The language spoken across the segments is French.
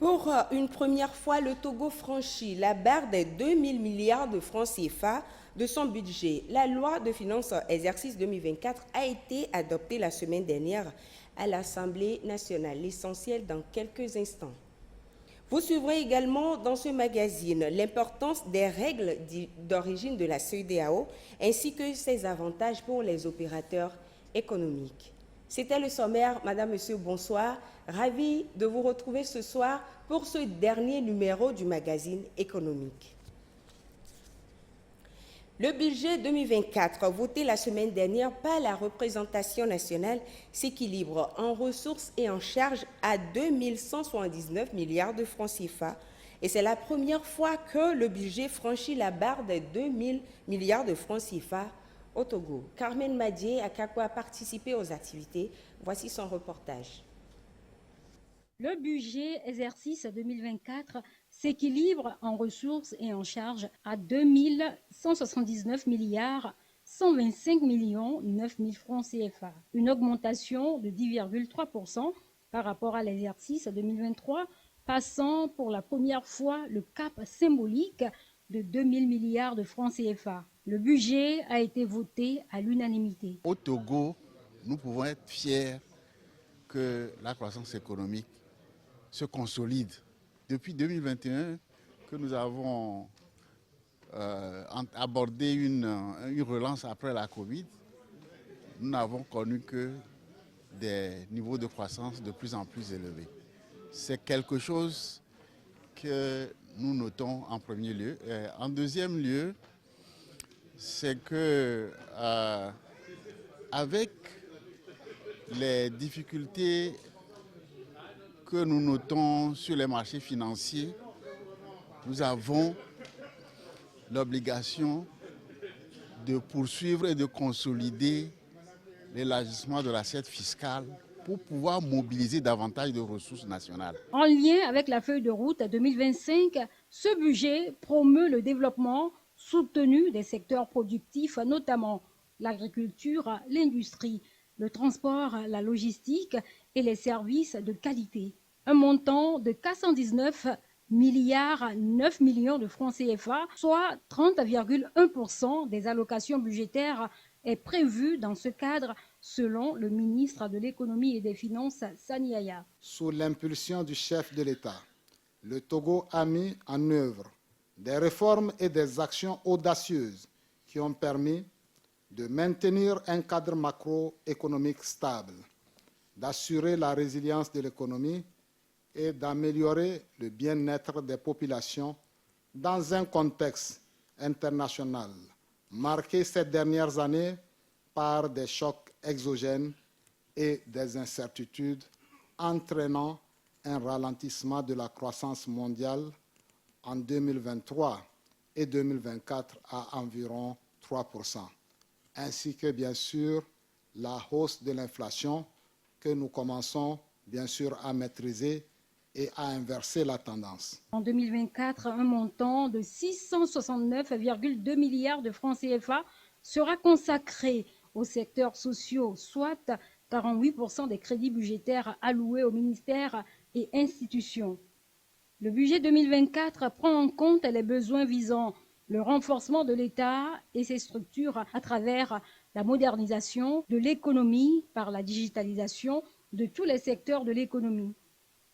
Pour une première fois, le Togo franchit la barre des 2000 milliards de francs CFA de son budget. La loi de finances exercice 2024 a été adoptée la semaine dernière à l'Assemblée nationale. L'essentiel dans quelques instants. Vous suivrez également dans ce magazine l'importance des règles d'origine de la CEDEAO ainsi que ses avantages pour les opérateurs économiques. C'était le sommaire. Madame, Monsieur, bonsoir. Ravi de vous retrouver ce soir pour ce dernier numéro du magazine économique. Le budget 2024, voté la semaine dernière par la représentation nationale, s'équilibre en ressources et en charges à 2179 milliards de francs CFA. Et c'est la première fois que le budget franchit la barre des 2000 milliards de francs CFA au Togo. Carmen Madié a participé aux activités. Voici son reportage. Le budget exercice 2024 s'équilibre en ressources et en charges à 2179 milliards 125 millions 9 000 francs CFA, une augmentation de 10,3% par rapport à l'exercice 2023, passant pour la première fois le cap symbolique de 2000 milliards de francs CFA. Le budget a été voté à l'unanimité. Au Togo, nous pouvons être fiers que la croissance économique se consolide. Depuis 2021, que nous avons abordé une relance après la Covid, nous n'avons connu que des niveaux de croissance de plus en plus élevés. C'est quelque chose que nous notons en premier lieu. En deuxième lieu, c'est que avec les difficultés que nous notons sur les marchés financiers, nous avons l'obligation de poursuivre et de consolider l'élargissement de l'assiette fiscale pour pouvoir mobiliser davantage de ressources nationales. En lien avec la feuille de route 2025, ce budget promeut le développement soutenu des secteurs productifs, notamment l'agriculture, l'industrie, le transport, la logistique et les services de qualité. Un montant de 419 milliards 9 millions de francs CFA, soit 30,1% des allocations budgétaires, est prévu dans ce cadre, selon le ministre de l'Économie et des Finances, Sani Yaya. Sous l'impulsion du chef de l'État, le Togo a mis en œuvre des réformes et des actions audacieuses qui ont permis de maintenir un cadre macroéconomique stable, d'assurer la résilience de l'économie et d'améliorer le bien-être des populations dans un contexte international marqué ces dernières années par des chocs exogènes et des incertitudes entraînant un ralentissement de la croissance mondiale en 2023 et 2024 à environ 3%, ainsi que bien sûr la hausse de l'inflation que nous commençons bien sûr à maîtriser et à inverser la tendance. En 2024, un montant de 669,2 milliards de francs CFA sera consacré aux secteurs sociaux, soit 48% des crédits budgétaires alloués aux ministères et institutions. Le budget 2024 prend en compte les besoins visant le renforcement de l'État et ses structures à travers la modernisation de l'économie par la digitalisation de tous les secteurs de l'économie.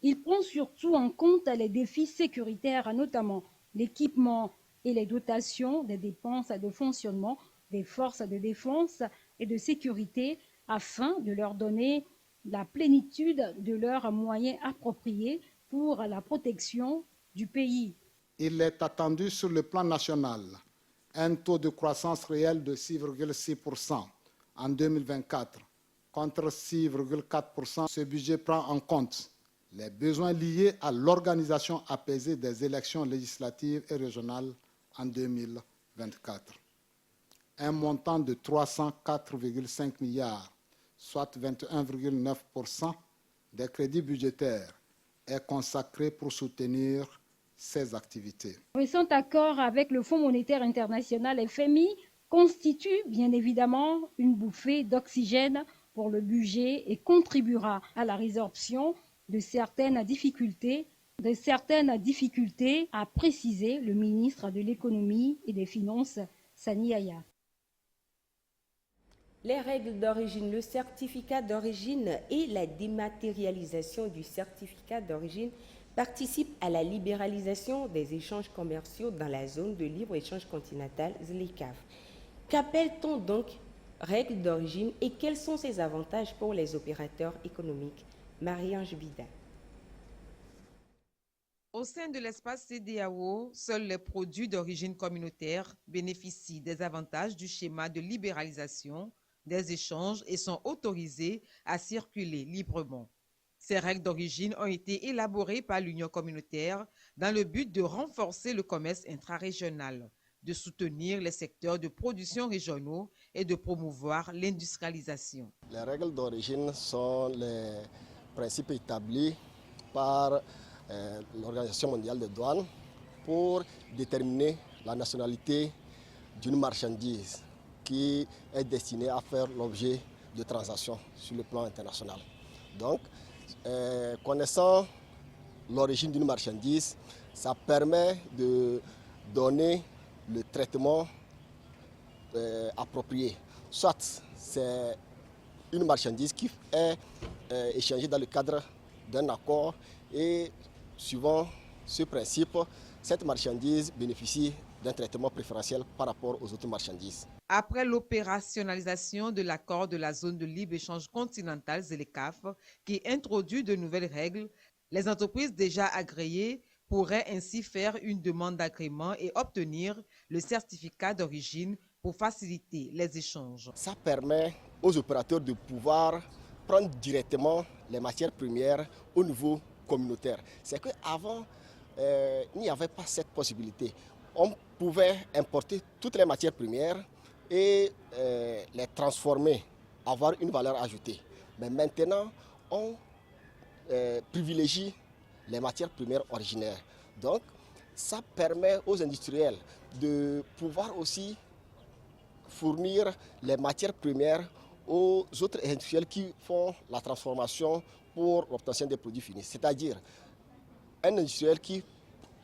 Il prend surtout en compte les défis sécuritaires, notamment l'équipement et les dotations des dépenses de fonctionnement des forces de défense et de sécurité afin de leur donner la plénitude de leurs moyens appropriés pour la protection du pays. Il est attendu sur le plan national un taux de croissance réel de 6,6% en 2024 contre 6,4%. Ce budget prend en compte les besoins liés à l'organisation apaisée des élections législatives et régionales en 2024. Un montant de 304,5 milliards, soit 21,9% des crédits budgétaires, est consacré pour soutenir ces activités. Le récent accord avec le Fonds monétaire international FMI constitue bien évidemment une bouffée d'oxygène pour le budget et contribuera à la résorption de certaines difficultés de certaines difficultés, a précisé le ministre de l'Économie et des Finances, Sani Aya. Les règles d'origine, le certificat d'origine et la dématérialisation du certificat d'origine participent à la libéralisation des échanges commerciaux dans la zone de libre-échange continentale ZLECAf. Qu'appelle-t-on donc règles d'origine et quels sont ses avantages pour les opérateurs économiques? Marie-Ange Bida. Au sein de l'espace CEDEAO, seuls les produits d'origine communautaire bénéficient des avantages du schéma de libéralisation des échanges et sont autorisés à circuler librement. Ces règles d'origine ont été élaborées par l'Union communautaire dans le but de renforcer le commerce intrarégional, de soutenir les secteurs de production régionaux et de promouvoir l'industrialisation. Les règles d'origine sont les principes établis par l'Organisation mondiale des douanes pour déterminer la nationalité d'une marchandise qui est destinée à faire l'objet de transactions sur le plan international. Donc, connaissant l'origine d'une marchandise, ça permet de donner le traitement approprié. Soit c'est une marchandise qui est échangée dans le cadre d'un accord et suivant ce principe, cette marchandise bénéficie d'un traitement préférentiel par rapport aux autres marchandises. Après l'opérationnalisation de l'accord de la zone de libre-échange continentale ZLECAf, qui introduit de nouvelles règles, les entreprises déjà agréées pourraient ainsi faire une demande d'agrément et obtenir le certificat d'origine pour faciliter les échanges. Ça permet aux opérateurs de pouvoir prendre directement les matières premières au niveau communautaire. C'est qu'avant, il n'y avait pas cette possibilité. On pouvait importer toutes les matières premières et les transformer, avoir une valeur ajoutée. Mais maintenant, on privilégie les matières premières originaires. Donc, ça permet aux industriels de pouvoir aussi fournir les matières premières aux autres industriels qui font la transformation pour l'obtention des produits finis. C'est-à-dire un industriel qui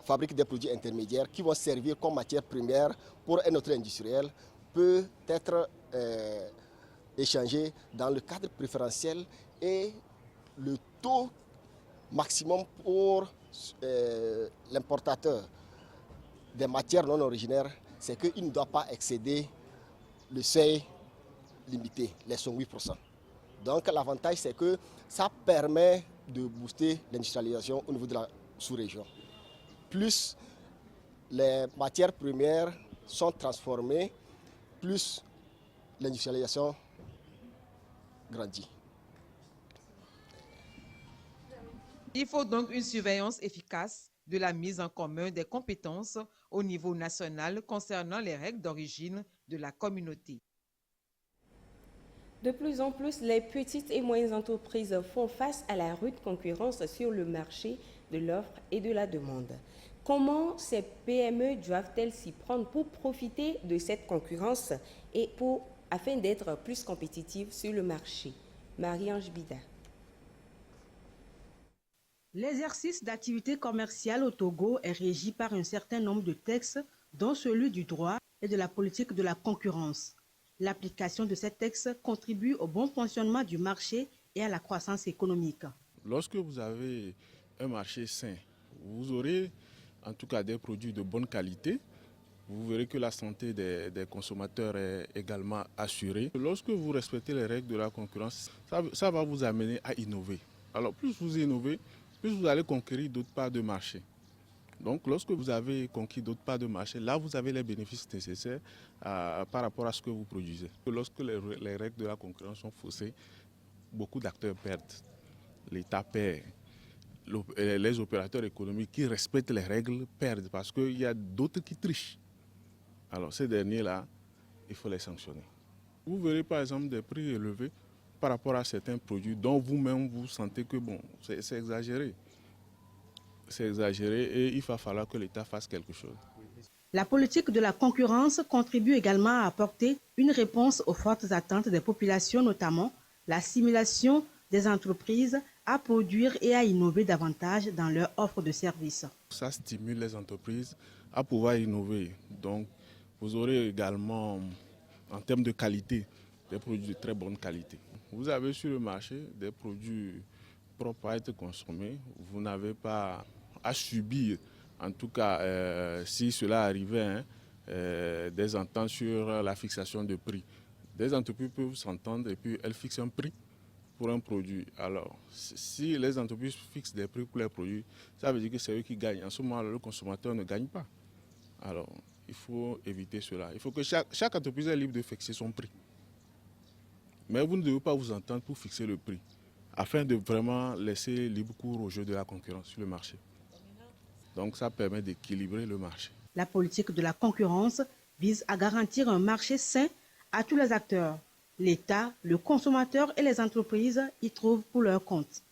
fabrique des produits intermédiaires qui vont servir comme matière première pour un autre industriel peut être échangé dans le cadre préférentiel et le taux maximum pour l'importateur des matières non originaires, c'est qu'il ne doit pas excéder le seuil limité, les 8%. Donc l'avantage, c'est que ça permet de booster l'industrialisation au niveau de la sous-région. Plus les matières premières sont transformées, plus l'industrialisation grandit. Il faut donc une surveillance efficace de la mise en commun des compétences au niveau national concernant les règles d'origine de la communauté. De plus en plus, les petites et moyennes entreprises font face à la rude concurrence sur le marché de l'offre et de la demande. Comment ces PME doivent-elles s'y prendre pour profiter de cette concurrence et afin d'être plus compétitives sur le marché? Marie-Ange Bida. L'exercice d'activité commerciale au Togo est régi par un certain nombre de textes, dont celui du droit et de la politique de la concurrence. L'application de ces textes contribue au bon fonctionnement du marché et à la croissance économique. Lorsque vous avez un marché sain, vous aurez en tout cas des produits de bonne qualité. Vous verrez que la santé des consommateurs est également assurée. Lorsque vous respectez les règles de la concurrence, ça va vous amener à innover. Alors plus vous innovez, plus vous allez conquérir d'autres parts de marché. Donc lorsque vous avez conquis d'autres parts de marché, là vous avez les bénéfices nécessaires par rapport à ce que vous produisez. Lorsque les règles de la concurrence sont faussées, beaucoup d'acteurs perdent. L'État perd. Les opérateurs économiques qui respectent les règles perdent parce qu'il y a d'autres qui trichent. Alors ces derniers-là, il faut les sanctionner. Vous verrez par exemple des prix élevés par rapport à certains produits dont vous-même vous sentez que bon, c'est exagéré. C'est exagéré et il va falloir que l'État fasse quelque chose. La politique de la concurrence contribue également à apporter une réponse aux fortes attentes des populations, notamment l'assimilation des entreprises à produire et à innover davantage dans leur offre de services. Ça stimule les entreprises à pouvoir innover. Donc, vous aurez également, en termes de qualité, des produits de très bonne qualité. Vous avez sur le marché des produits propres à être consommés. Vous n'avez pas à subir, en tout cas, si cela arrivait, des ententes sur la fixation de prix. Des entreprises peuvent s'entendre et puis elles fixent un prix pour un produit. Alors, si les entreprises fixent des prix pour les produits, ça veut dire que c'est eux qui gagnent. En ce moment, le consommateur ne gagne pas. Alors, il faut éviter cela. Il faut que chaque entreprise est libre de fixer son prix. Mais vous ne devez pas vous entendre pour fixer le prix, afin de vraiment laisser libre cours au jeu de la concurrence sur le marché. Donc, ça permet d'équilibrer le marché. La politique de la concurrence vise à garantir un marché sain à tous les acteurs. L'État, le consommateur et les entreprises y trouvent pour leur compte.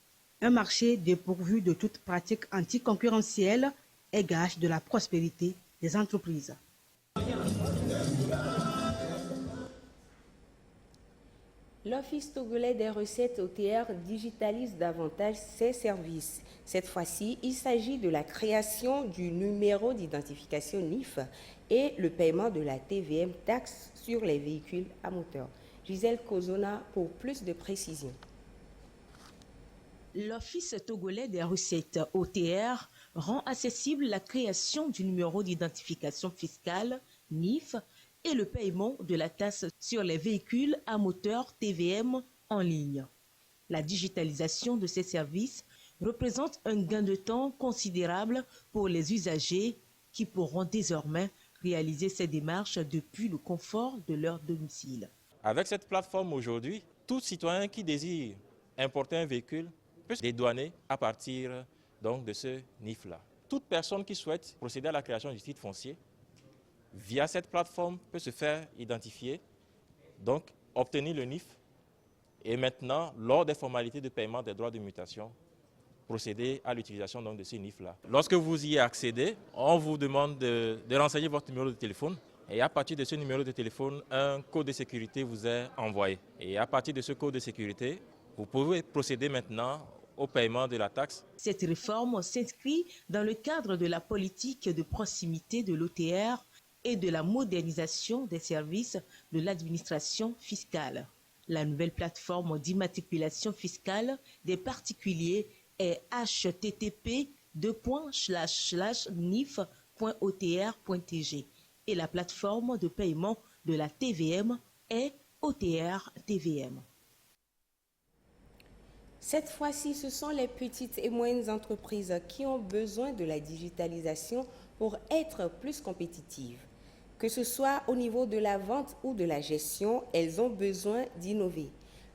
Un marché dépourvu de toute pratique anticoncurrentielle est gage de la prospérité des entreprises. L'Office togolais des recettes OTR digitalise davantage ses services. Cette fois-ci, il s'agit de la création du numéro d'identification NIF et le paiement de la TVM, taxe sur les véhicules à moteur. Gisèle Kozona pour plus de précisions. L'Office togolais des recettes OTR rend accessible la création du numéro d'identification fiscale NIF et le paiement de la taxe sur les véhicules à moteur TVM en ligne. La digitalisation de ces services représente un gain de temps considérable pour les usagers qui pourront désormais réaliser ces démarches depuis le confort de leur domicile. Avec cette plateforme aujourd'hui, tout citoyen qui désire importer un véhicule peut se dédouaner à partir donc, de ce NIF-là. Toute personne qui souhaite procéder à la création du titre foncier via cette plateforme peut se faire identifier, donc obtenir le NIF et maintenant, lors des formalités de paiement des droits de mutation, procéder à l'utilisation de ces NIF-là. Lorsque vous y accédez, on vous demande de renseigner votre numéro de téléphone et à partir de ce numéro de téléphone, un code de sécurité vous est envoyé. Et à partir de ce code de sécurité, vous pouvez procéder maintenant au paiement de la taxe. Cette réforme s'inscrit dans le cadre de la politique de proximité de l'OTR et de la modernisation des services de l'administration fiscale. La nouvelle plateforme d'immatriculation fiscale des particuliers est http://nif.otr.tg et la plateforme de paiement de la TVM est OTR TVM. Cette fois-ci, ce sont les petites et moyennes entreprises qui ont besoin de la digitalisation pour être plus compétitives. Que ce soit au niveau de la vente ou de la gestion, elles ont besoin d'innover.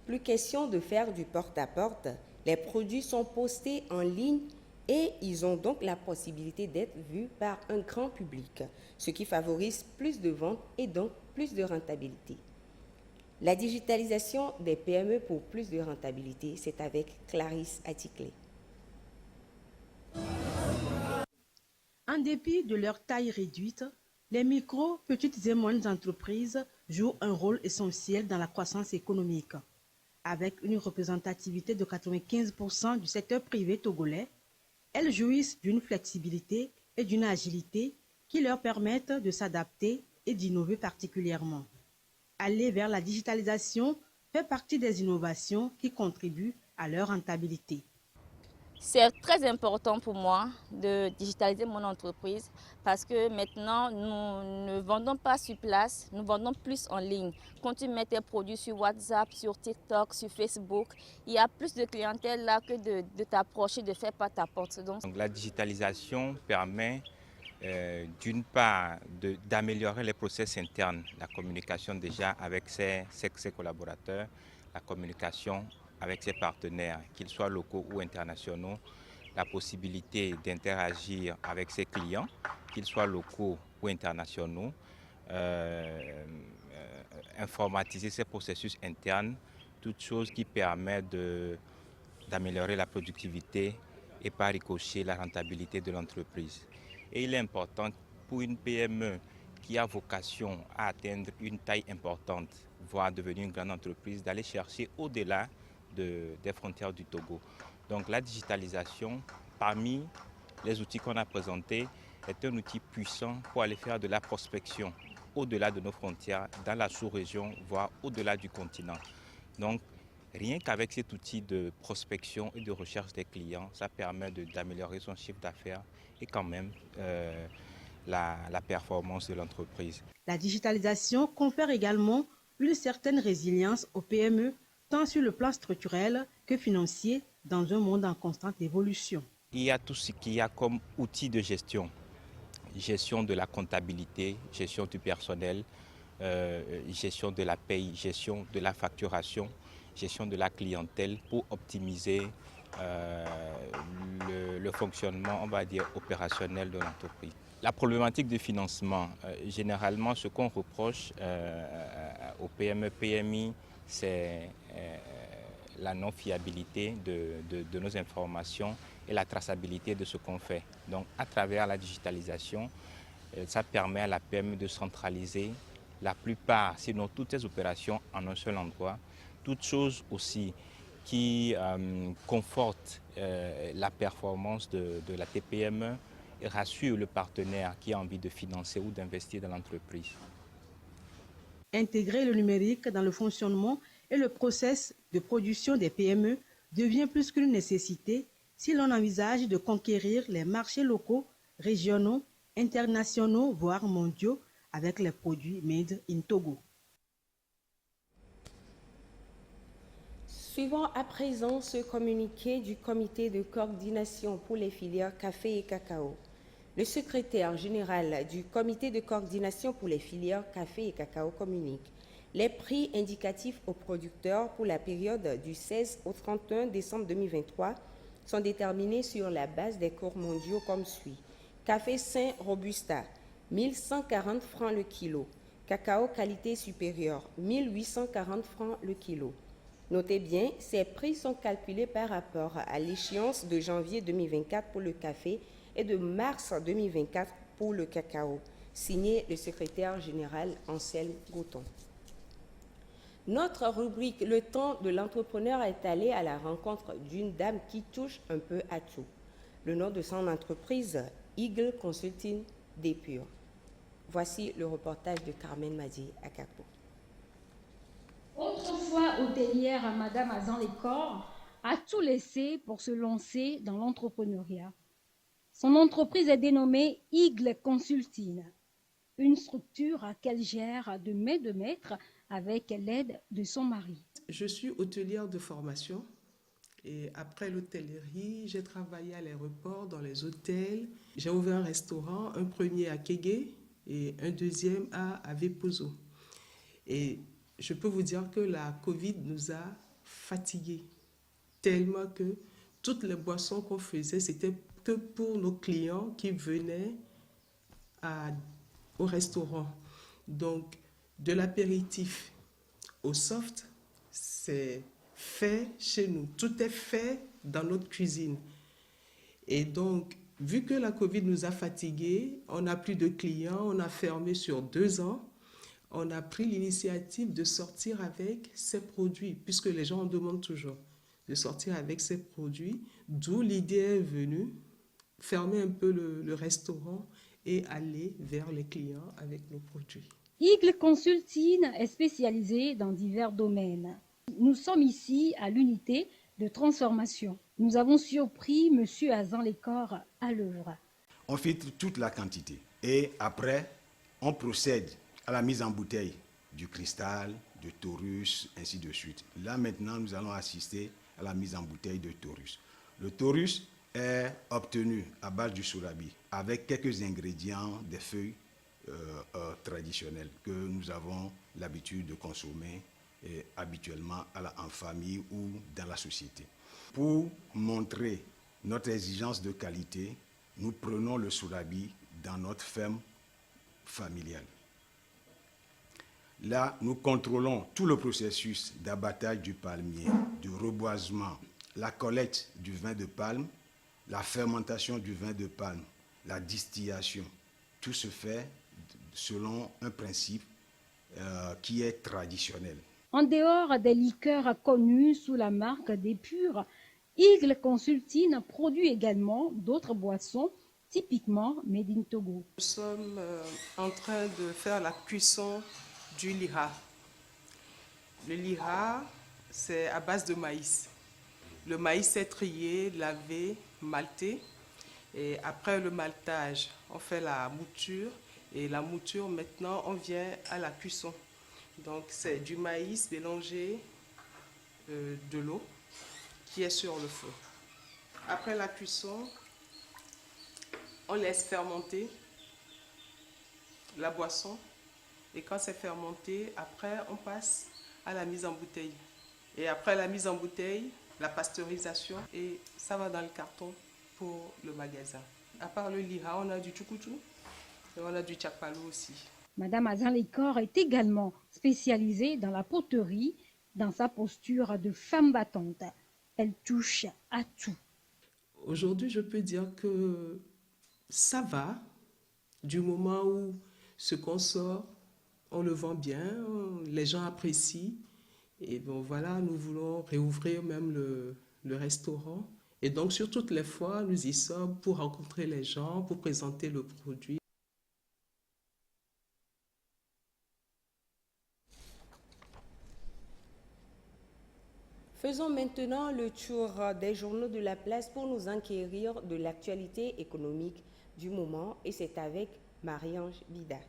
Plus question de faire du porte-à-porte, les produits sont postés en ligne et ils ont donc la possibilité d'être vus par un grand public, ce qui favorise plus de ventes et donc plus de rentabilité. La digitalisation des PME pour plus de rentabilité, c'est avec Clarisse Atticlé. En dépit de leur taille réduite, les micro, petites et moyennes entreprises jouent un rôle essentiel dans la croissance économique. Avec une représentativité de 95% du secteur privé togolais, elles jouissent d'une flexibilité et d'une agilité qui leur permettent de s'adapter et d'innover particulièrement. Aller vers la digitalisation fait partie des innovations qui contribuent à leur rentabilité. C'est très important pour moi de digitaliser mon entreprise parce que maintenant, nous ne vendons pas sur place, nous vendons plus en ligne. Quand tu mets tes produits sur WhatsApp, sur TikTok, sur Facebook, il y a plus de clientèle là que de t'approcher, de faire porte-à-porte. Donc, la digitalisation permet d'une part d'améliorer les process internes, la communication déjà avec ses collaborateurs, la communication avec ses partenaires, qu'ils soient locaux ou internationaux, la possibilité d'interagir avec ses clients, qu'ils soient locaux ou internationaux, informatiser ses processus internes, toutes choses qui permettent d'améliorer la productivité et par ricochet la rentabilité de l'entreprise. Et il est important pour une PME qui a vocation à atteindre une taille importante, voire devenir une grande entreprise, d'aller chercher au-delà des frontières du Togo. Donc la digitalisation, parmi les outils qu'on a présentés, est un outil puissant pour aller faire de la prospection au-delà de nos frontières, dans la sous-région, voire au-delà du continent. Donc rien qu'avec cet outil de prospection et de recherche des clients, ça permet d'améliorer son chiffre d'affaires et quand même la performance de l'entreprise. La digitalisation confère également une certaine résilience aux PME, tant sur le plan structurel que financier, dans un monde en constante évolution. Il y a tout ce qu'il y a comme outil de gestion. Gestion de la comptabilité, gestion du personnel, gestion de la paye, gestion de la facturation, gestion de la clientèle pour optimiser le fonctionnement, on va dire, opérationnel de l'entreprise. La problématique de financement, généralement ce qu'on reproche aux PME, PMI, c'est la non-fiabilité de nos informations et la traçabilité de ce qu'on fait. Donc à travers la digitalisation, ça permet à la PME de centraliser la plupart, sinon toutes ces opérations en un seul endroit. Toutes choses aussi qui confortent la performance de la TPME et rassure le partenaire qui a envie de financer ou d'investir dans l'entreprise. Intégrer le numérique dans le fonctionnement et le process de production des PME devient plus qu'une nécessité si l'on envisage de conquérir les marchés locaux, régionaux, internationaux, voire mondiaux avec les produits made in Togo. Suivons à présent ce communiqué du comité de coordination pour les filières café et cacao. Le secrétaire général du comité de coordination pour les filières café et cacao communique. Les prix indicatifs aux producteurs pour la période du 16 au 31 décembre 2023 sont déterminés sur la base des cours mondiaux comme suit. Café Saint Robusta, 1140 francs le kilo. Cacao qualité supérieure, 1840 francs le kilo. Notez bien, ces prix sont calculés par rapport à l'échéance de janvier 2024 pour le café et de mars 2024 pour le cacao. Signé le secrétaire général Anselme Gauton. Notre rubrique « Le temps de l'entrepreneur » est allée à la rencontre d'une dame qui touche un peu à tout. Le nom de son entreprise, Eagle Consulting Dépur. Voici le reportage de Carmen Madi Akapo. Autrefois hôtelière, Madame Azan-Lécor a tout laissé pour se lancer dans l'entrepreneuriat. Son entreprise est dénommée Eagle Consulting, une structure qu'elle gère de main de maître avec l'aide de son mari. Je suis hôtelière de formation et après l'hôtellerie, j'ai travaillé à l'aéroport, dans les hôtels. J'ai ouvert un restaurant, un premier à Kégué et un deuxième à Avepozo. Et je peux vous dire que la Covid nous a fatigués, tellement que toutes les boissons qu'on faisait, c'était que pour nos clients qui venaient au restaurant. Donc, de l'apéritif au soft, c'est fait chez nous. Tout est fait dans notre cuisine. Et donc, vu que la Covid nous a fatigués, on n'a plus de clients, on a fermé sur 2 ans. On a pris l'initiative de sortir avec ces produits, puisque les gens en demandent toujours, de sortir avec ces produits, d'où l'idée est venue, fermer un peu le restaurant et aller vers les clients avec nos produits. Eagle Consulting est spécialisé dans divers domaines. Nous sommes ici à l'unité de transformation. Nous avons surpris M. Azan-Lécor à l'œuvre. On filtre toute la quantité et après, on procède à la mise en bouteille du cristal, de taurus, ainsi de suite. Là maintenant, nous allons assister à la mise en bouteille de taurus. Le taurus est obtenu à base du sourabi avec quelques ingrédients des feuilles traditionnelles que nous avons l'habitude de consommer habituellement en famille ou dans la société. Pour montrer notre exigence de qualité, nous prenons le sourabi dans notre ferme familiale. Là, nous contrôlons tout le processus d'abattage du palmier, du reboisement, la collecte du vin de palme, la fermentation du vin de palme, la distillation. Tout se fait selon un principe qui est traditionnel. En dehors des liqueurs connues sous la marque Dépur, Eagle Consulting produit également d'autres boissons typiquement made in Togo. Nous sommes en train de faire la cuisson du lira. Le lira, c'est à base de maïs. Le maïs est trié, lavé, malté. Et après le maltage, on fait la mouture. Et la mouture, maintenant, on vient à la cuisson. Donc, c'est du maïs mélangé de l'eau qui est sur le feu. Après la cuisson, on laisse fermenter la boisson. Et quand c'est fermenté, après, on passe à la mise en bouteille. Et après la mise en bouteille, la pasteurisation, et ça va dans le carton pour le magasin. À part le lira, on a du tchoukoutou et on a du tchakpalo aussi. Madame Azan Lekor est également spécialisée dans la poterie, dans sa posture de femme battante. Elle touche à tout. Aujourd'hui, je peux dire que ça va, du moment où ce qu'on sort, on le vend bien, les gens apprécient. Et bon, voilà, nous voulons réouvrir même le restaurant. Et donc, sur toutes les fois, nous y sommes pour rencontrer les gens, pour présenter le produit. Faisons maintenant le tour des journaux de la place pour nous enquérir de l'actualité économique du moment. Et c'est avec Marie-Ange Bida.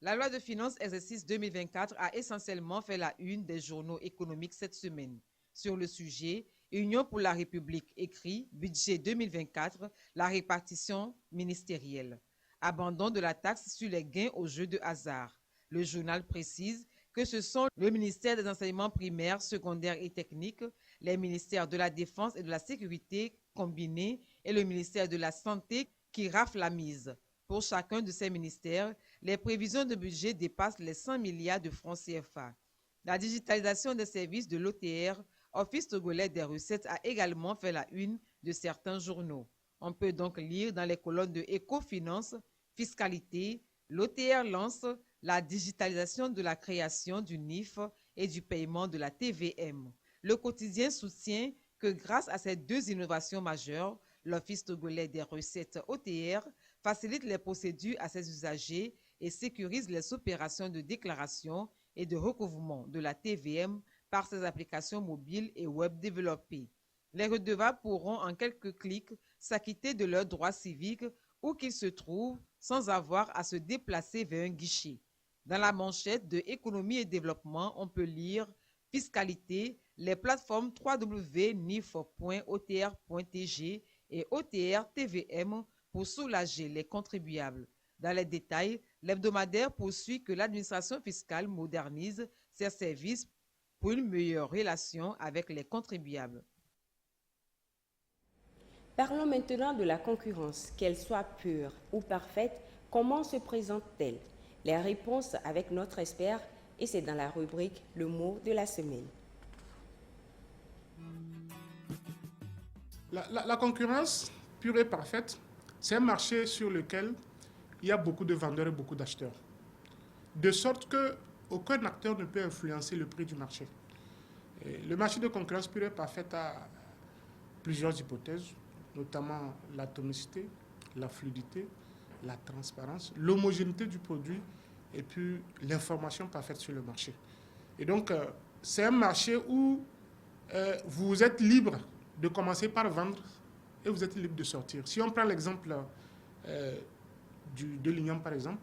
La loi de finances exercice 2024 a essentiellement fait la une des journaux économiques cette semaine. Sur le sujet, Union pour la République écrit budget 2024, la répartition ministérielle. Abandon de la taxe sur les gains aux jeux de hasard. Le journal précise que ce sont le ministère des enseignements primaires, secondaires et techniques, les ministères de la Défense et de la Sécurité combinés et le ministère de la Santé qui raflent la mise. Pour chacun de ces ministères, les prévisions de budget dépassent les 100 milliards de francs CFA. La digitalisation des services de l'OTR, Office togolais des recettes, a également fait la une de certains journaux. On peut donc lire dans les colonnes de Éco-Finance, Fiscalité, l'OTR lance la digitalisation de la création du NIF et du paiement de la TVM. Le quotidien soutient que grâce à ces deux innovations majeures, l'Office togolais des recettes OTR facilite les procédures à ses usagers et sécurise les opérations de déclaration et de recouvrement de la TVM par ses applications mobiles et web développées. Les redevables pourront en quelques clics s'acquitter de leurs droits civiques où qu'ils se trouvent sans avoir à se déplacer vers un guichet. Dans la manchette de Économie et Développement, on peut lire Fiscalité, les plateformes www.nif.otr.tg et OTR TVM pour soulager les contribuables. Dans les détails, l'hebdomadaire poursuit que l'administration fiscale modernise ses services pour une meilleure relation avec les contribuables. Parlons maintenant de la concurrence, qu'elle soit pure ou parfaite, comment se présente-t-elle? Les réponses avec notre expert et c'est dans la rubrique Le mot de la semaine. La concurrence pure et parfaite, c'est un marché sur lequel il y a beaucoup de vendeurs et beaucoup d'acheteurs. De sorte qu'aucun acteur ne peut influencer le prix du marché. Et le marché de concurrence pure et parfaite a plusieurs hypothèses, notamment l'atomicité, la fluidité, la transparence, l'homogénéité du produit et puis l'information parfaite sur le marché. Et donc, c'est un marché où vous êtes libre de commencer par vendre et vous êtes libre de sortir. Si on prend l'exemple de l'igname, par exemple,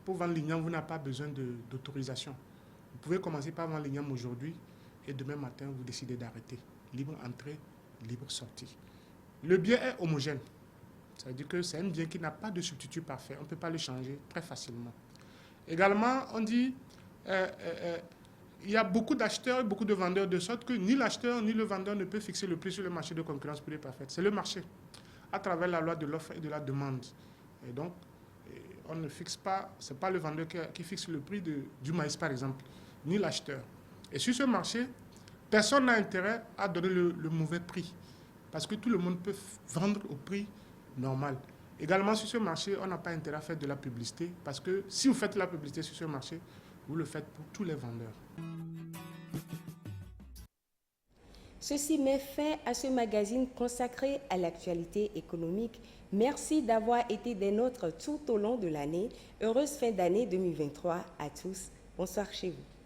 pour vendre l'igname, vous n'avez pas besoin d'autorisation. Vous pouvez commencer par vendre l'igname aujourd'hui et demain matin, vous décidez d'arrêter. Libre entrée, libre sortie. Le bien est homogène. Ça veut dire que c'est un bien qui n'a pas de substitut parfait. On ne peut pas le changer très facilement. Également, on dit il y a beaucoup d'acheteurs et beaucoup de vendeurs, de sorte que ni l'acheteur ni le vendeur ne peut fixer le prix sur le marché de concurrence pure et parfaite. C'est le marché, à travers la loi de l'offre et de la demande. Et donc, on ne fixe pas, ce n'est pas le vendeur qui fixe le prix du maïs, par exemple, ni l'acheteur. Et sur ce marché, personne n'a intérêt à donner le mauvais prix, parce que tout le monde peut vendre au prix normal. Également, sur ce marché, on n'a pas intérêt à faire de la publicité, parce que si vous faites de la publicité sur ce marché, vous le faites pour tous les vendeurs. Ceci met fin à ce magazine consacré à l'actualité économique. Merci d'avoir été des nôtres tout au long de l'année. Heureuse fin d'année 2023 à tous. Bonsoir chez vous.